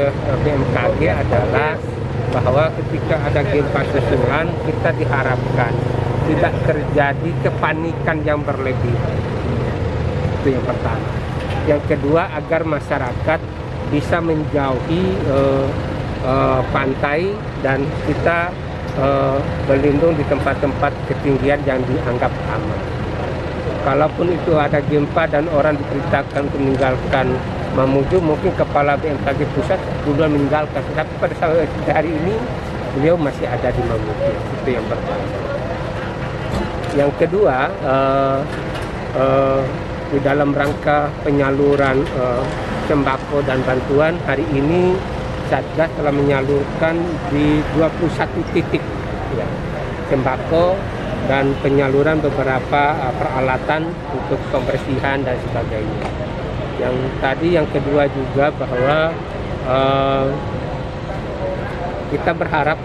oleh BMKG adalah bahwa ketika ada gempa susulan kita diharapkan tidak terjadi kepanikan yang berlebihan. Itu yang pertama. Yang kedua, agar masyarakat bisa menjauhi pantai dan kita berlindung di tempat-tempat ketinggian yang dianggap aman. Kalaupun itu ada gempa dan orang diperintahkan untuk meninggalkan Mamuju, mungkin kepala BMKG pusat duluan meninggalkan. Tapi pada saat hari ini beliau masih ada di Mamuju. Itu yang pertama. Yang kedua, di dalam rangka penyaluran sembako dan bantuan, hari ini Satgas telah menyalurkan di 21 titik ya, sembako dan penyaluran beberapa peralatan untuk pembersihan dan sebagainya. Yang kedua juga bahwa kita berharap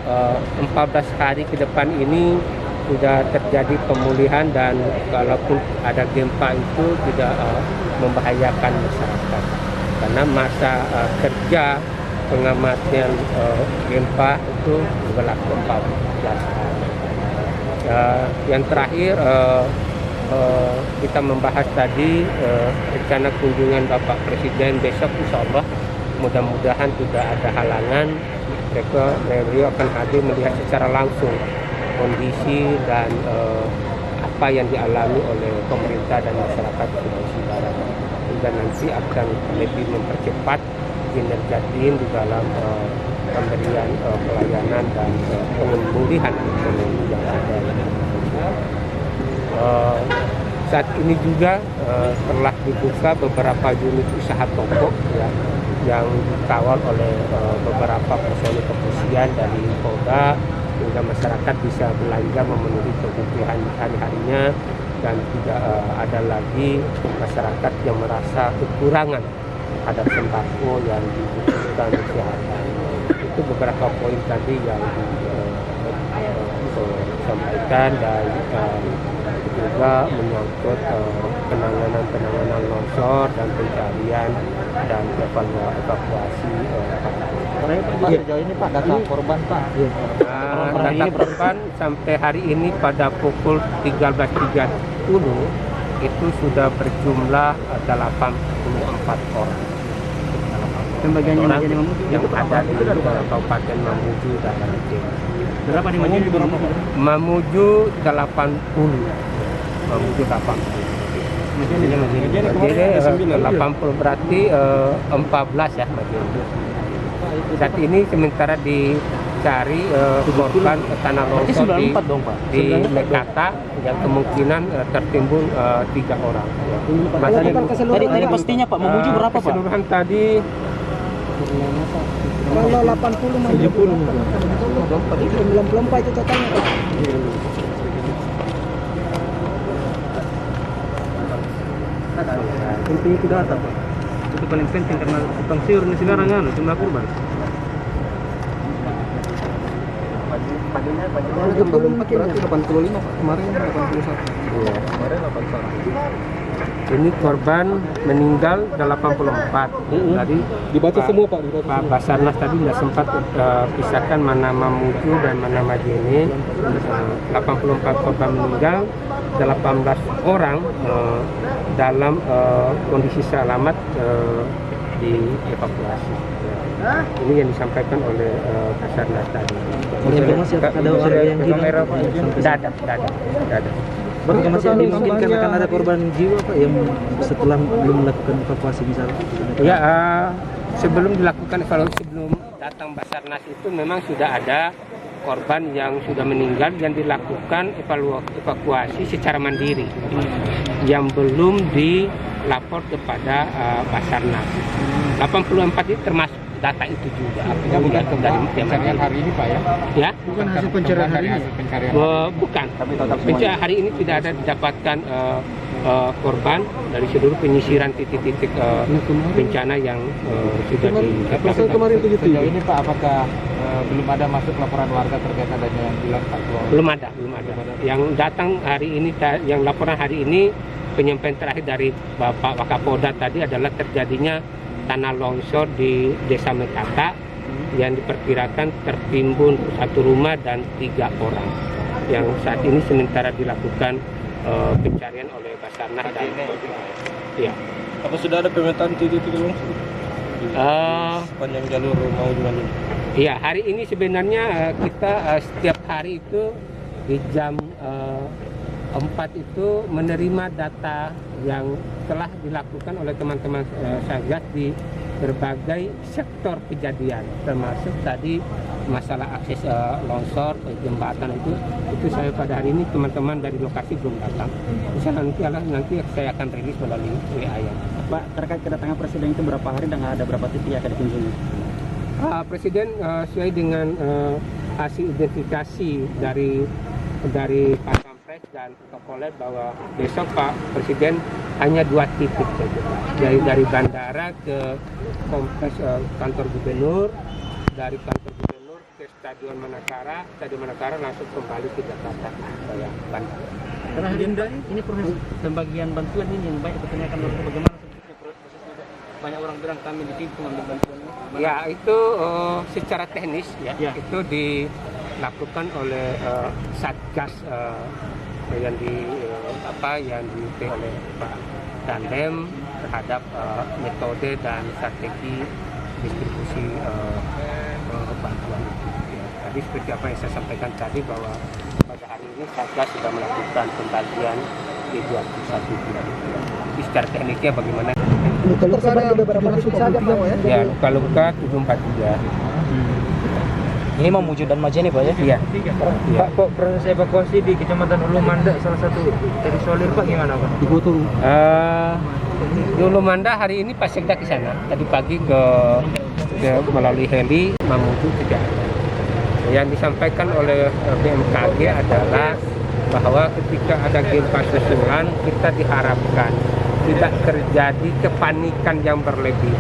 14 hari ke depan ini sudah terjadi pemulihan dan kalaupun ada gempa itu tidak membahayakan masyarakat, karena masa kerja pengamatan gempa itu berlaku 14 hari. Yang terakhir kita membahas tadi rencana kunjungan Bapak Presiden besok, insya Allah mudah-mudahan tidak ada halangan. Beliau akan hadir melihat secara langsung kondisi dan apa yang dialami oleh pemerintah dan masyarakat Sulawesi Barat, dan nanti akan lebih mempercepat kinerja tim di dalam pemberian pelayanan dan pemulihan ekonomi yang ada. Saat ini juga telah dibuka beberapa unit usaha toko ya, yang dikawal oleh beberapa personil kepolisian dari Polda, sehingga masyarakat bisa belanja memenuhi kebutuhan hari-harinya dan tidak ada lagi masyarakat yang merasa kekurangan ada sembako yang dibutuhkan kesehatan. Itu beberapa poin tadi yang disampaikan, dan juga menyangkut penanganan longsor dan pencarian dan evakuasi. Pak, sejauh ini Pak data korban Pak? Data korban sampai hari ini pada pukul 13.30 itu sudah berjumlah 84 orang. Orang yang ada di Kabupaten Mamuju dan Aceh. Berapa di Mamuju? Mamuju 80. Mamuju 80. Jadi 80 berarti 14 ya Mamuju. Saat ini sementara dicari korban tanah longsor di Mekata yang kemungkinan tertimbun 3 orang. Tadi pastinya Pak Mamuju berapa Pak? Keseluruhan tadi kalau 80 70 94 itu totalnya Pak. Penting itu data Pak. Itu paling penting karena tukang sayur ini sekarang jumlah korban. Belum makin 85 Pak. Kemarin 81. Iya. Kemarin 81. Ini korban meninggal 84. Tadi Dibaca semua Pak. Pak Basarnas tadi tidak sempat pisahkan mana Mamuju dan mana Majene. 84 korban meninggal, 18 orang dalam kondisi selamat dievakuasi. Ini yang disampaikan oleh Basarnas tadi. Informasi ada warga yang hilang? Tidak ada. Informasi yang dimungkinkan akan ada korban jiwa Pak yang setelah belum melakukan evakuasi misalnya? Ya, sebelum dilakukan evaluasi, sebelum datang Basarnas itu memang sudah ada korban yang sudah meninggal yang dilakukan evakuasi secara mandiri, yang belum dilapor kepada Basarnas. 84 itu termasuk data itu juga. Pencarian hari ini Pak ya? Ya? Bukan hasil pencarian hari ini? Bukan. Pencarian hari ini tidak ada didapatkan korban dari seluruh penyisiran titik-titik bencana yang sudah didapatkan. Kemarin sejauh ini Pak, apakah belum ada masuk laporan warga terkait adanya yang hilang Pak? Belum ada. Yang datang hari ini, yang laporan hari ini penyampaian terakhir dari Bapak Wakapolda tadi adalah terjadinya tanah longsor di Desa Mekata yang diperkirakan tertimbun satu rumah dan 3 orang yang saat ini sementara dilakukan pencarian oleh Basarnas dan ya. Apa sudah ada pemetaan titik-titik longsor sepanjang jalur Mamuju ini? Iya, hari ini sebenarnya kita setiap hari itu di jam 4 itu menerima data yang telah dilakukan oleh teman-teman Satgas di berbagai sektor kejadian, termasuk tadi masalah akses longsor, jembatan itu saya pada hari ini teman-teman dari lokasi belum datang. Bisa nanti saya akan rilis melalui WA ya. Pak, terkait kedatangan presiden itu berapa hari dan ada berapa titik yang akan dikunjungi? Presiden sesuai dengan hasil identifikasi dari Pak Pampres dan Kapolres bahwa besok Pak Presiden hanya 2 titik saja, dari bandara ke kompleks kantor gubernur, dari kantor gubernur ke Stadion Manakara langsung kembali ke Jakarta saya Bandung. Karena agenda ini proses pembagian bantuan ini yang baik ditanyakan bagaimana sebetulnya prosesnya. Banyak orang bilang kami ditipu ambil bantuan ini. Ya itu secara teknis ya. Itu dilakukan oleh Satgas yang dipimpin oleh Pak Dandem terhadap metode dan strategi distribusi bantuan. Ya, tadi seperti apa yang saya sampaikan tadi bahwa pada hari ini Satgas sudah melakukan pembagian di 21 bulan. Jadi secara tekniknya bagaimana? Luka-luka ada beberapa titik saja Pak ya? Ya, luka-luka 743. Ini Mamuju dan Majene Pak ya? Iya. Pak, kok proses evakuasi di Kecamatan Ulu Manda salah satu terisolir Pak gimana Pak? Di Gotung. Di Ulu Manda hari ini Pak Sekda ke sana. Tadi pagi ke melalui heli Mamuju tidak ada. Yang disampaikan oleh BMKG adalah bahwa ketika ada gempa susulan kita diharapkan tidak terjadi kepanikan yang berlebih.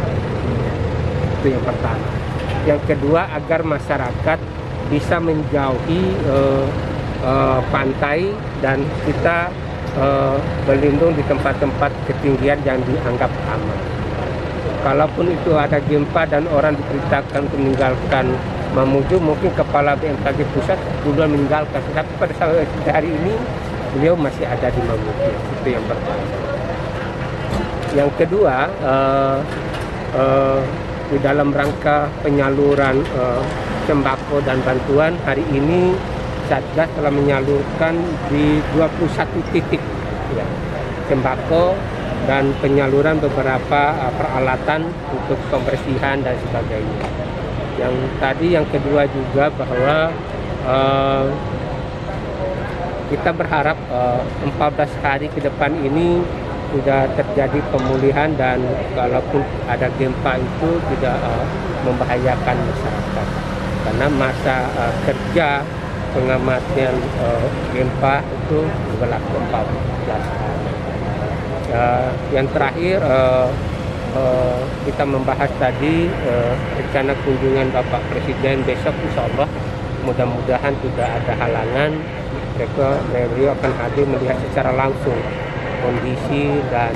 Itu yang pertama. Yang kedua, agar masyarakat bisa menjauhi pantai dan kita berlindung di tempat-tempat ketinggian yang dianggap aman. Kalaupun itu ada gempa dan orang diperintahkan untuk meninggalkan Mamuju, mungkin kepala BMKG pusat sudah meninggalkan. Tapi pada saat hari ini beliau masih ada di Mamuju. Itu yang pertama. Yang kedua, di dalam rangka penyaluran sembako dan bantuan, hari ini Satgas telah menyalurkan di 21 titik ya, sembako dan penyaluran beberapa peralatan untuk pembersihan dan sebagainya. Yang kedua juga bahwa kita berharap 14 hari ke depan ini sudah terjadi pemulihan dan kalaupun ada gempa itu tidak membahayakan masyarakat, karena masa kerja pengamatan gempa itu berlaku 14 hari. Yang terakhir kita membahas tadi rencana kunjungan Bapak Presiden besok, insya Allah mudah-mudahan tidak ada halangan. Beliau akan hadir melihat secara langsung kondisi dan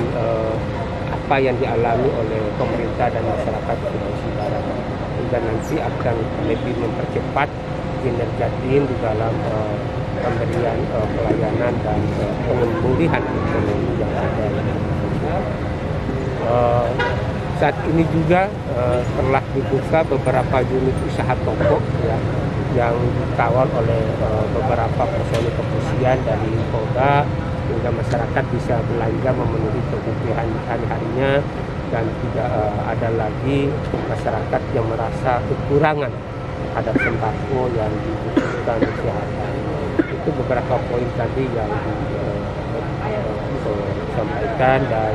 apa yang dialami oleh pemerintah dan masyarakat Sulawesi Barat, dan nanti akan lebih mempercepat kinerja tim di dalam pemberian pelayanan dan pemulihan ekonomi yang ada. Saat ini juga telah dibuka beberapa unit usaha toko ya, yang dikawal oleh beberapa personil kepolisian dari Polda, sehingga masyarakat bisa belanja memenuhi kebutuhan hari-harinya dan tidak ada lagi masyarakat yang merasa kekurangan ada sembako yang dibutuhkan kesehatan. Itu beberapa poin tadi yang disampaikan, dan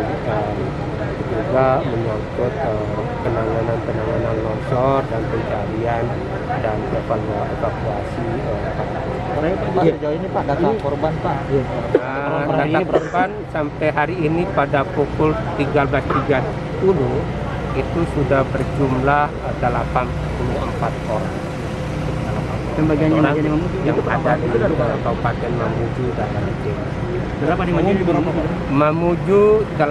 juga menyangkut penanganan longsor dan pencarian dan evakuasi. Sejauh ini Pak, data korban Pak. Data korban sampai hari ini pada pukul 13.30 itu sudah berjumlah 84 orang. Pembagian orang yang ada di Kabupaten Mamuju dan Aceh. Berapa di Mamuju? Mamuju 80.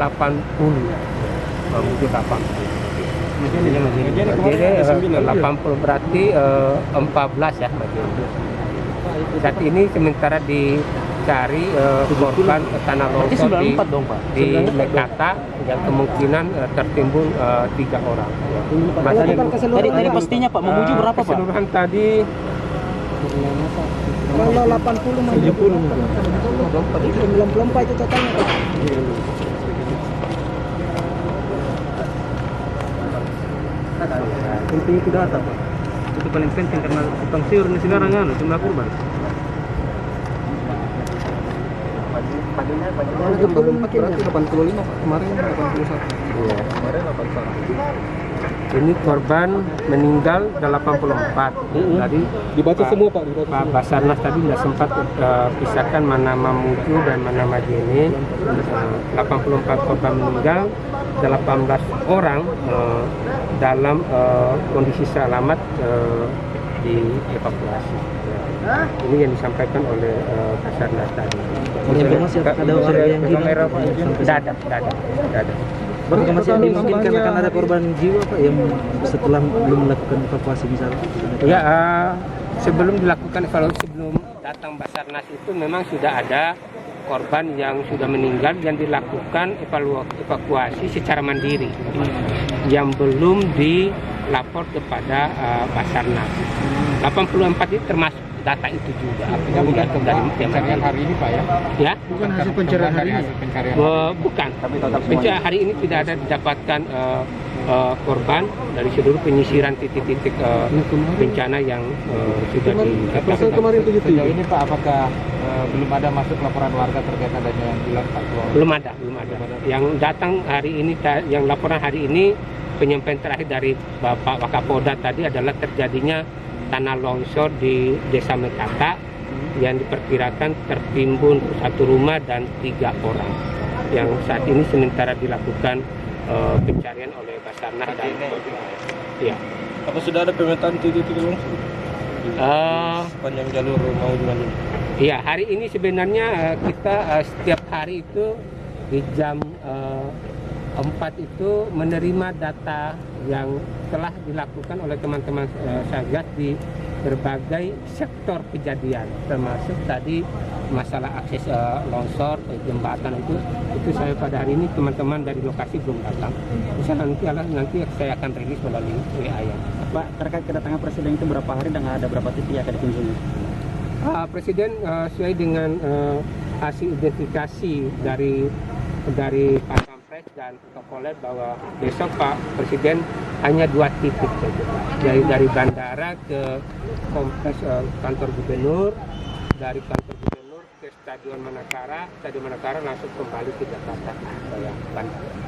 Mamuju 80. Jadi 80 berarti 14 ya Majene. Saat ini sementara dicari korban tanah longsor di Mekata yang kemungkinan tertimbun 3 orang. Tadi pastinya Pak memuju berapa Pak? Keseluruhan tadi Kalau 80 mah 70. 94 itu totalnya. Penting itu data Pak. Itu paling penting karena tukang sayur ini sekarang jumlah korban. Belum makin 85 Pak. Kemarin 81. Iya. Kemarin 81. Ini korban meninggal 84. Tadi Dibaca semua Pak. Pak Basarnas tadi tidak sempat pisahkan mana Mamuju dan mana Majene. 84 korban meninggal, 18 orang dalam kondisi selamat dievakuasi. Ini yang disampaikan oleh Basarnas tadi. Informasi ada warga yang hilang. Dada. Informasi yang dimungkinkan akan ada korban jiwa Pak yang setelah belum melakukan evakuasi misalnya. Ya, sebelum dilakukan evaluasi, sebelum datang Basarnas itu memang sudah ada korban yang sudah meninggal yang dilakukan evakuasi secara mandiri, yang belum dilapor kepada Basarnas. 84 itu termasuk data itu juga. Bukan dari pencarian hari ini Pak ya? Ya. Bukan hasil pencarian hari ini. Bukan. Pencarian hari ini tidak ada didapatkan korban dari seluruh penyisiran titik-titik bencana yang sudah dilakukan. Kemarin 77. Sejauh ini Pak, apakah belum ada masuk laporan warga terkait adanya yang hilang Pak? Belum ada. Yang datang hari ini, yang laporan hari ini, penyampaian terakhir dari Bapak Wakapolda tadi adalah terjadinya tanah longsor di Desa Mekata yang diperkirakan tertimbun 1 rumah dan 3 orang. Yang saat ini sementara dilakukan pencarian oleh Basarnas dan ya. Apa sudah ada pemetaan titik-titik longsor? Sepanjang jalur mau juga ini. Iya, hari ini sebenarnya kita setiap hari itu di jam 4 itu menerima data yang telah dilakukan oleh teman-teman Satgas di berbagai sektor kejadian, termasuk tadi masalah akses longsor, jembatan itu saya pada hari ini teman-teman dari lokasi belum datang. Bisa nanti saya akan rilis melalui WA ya. Pak, terkait kedatangan Presiden itu berapa hari dan ada berapa titik yang akan dikunjungi? Presiden sesuai dengan hasil identifikasi dari Pak Pampres dan Kapolres bahwa besok Pak Presiden hanya 2 titik saja, dari bandara ke kompleks kantor gubernur, dari kantor gubernur ke Stadion Manakara langsung kembali ke Jakarta. Bandara.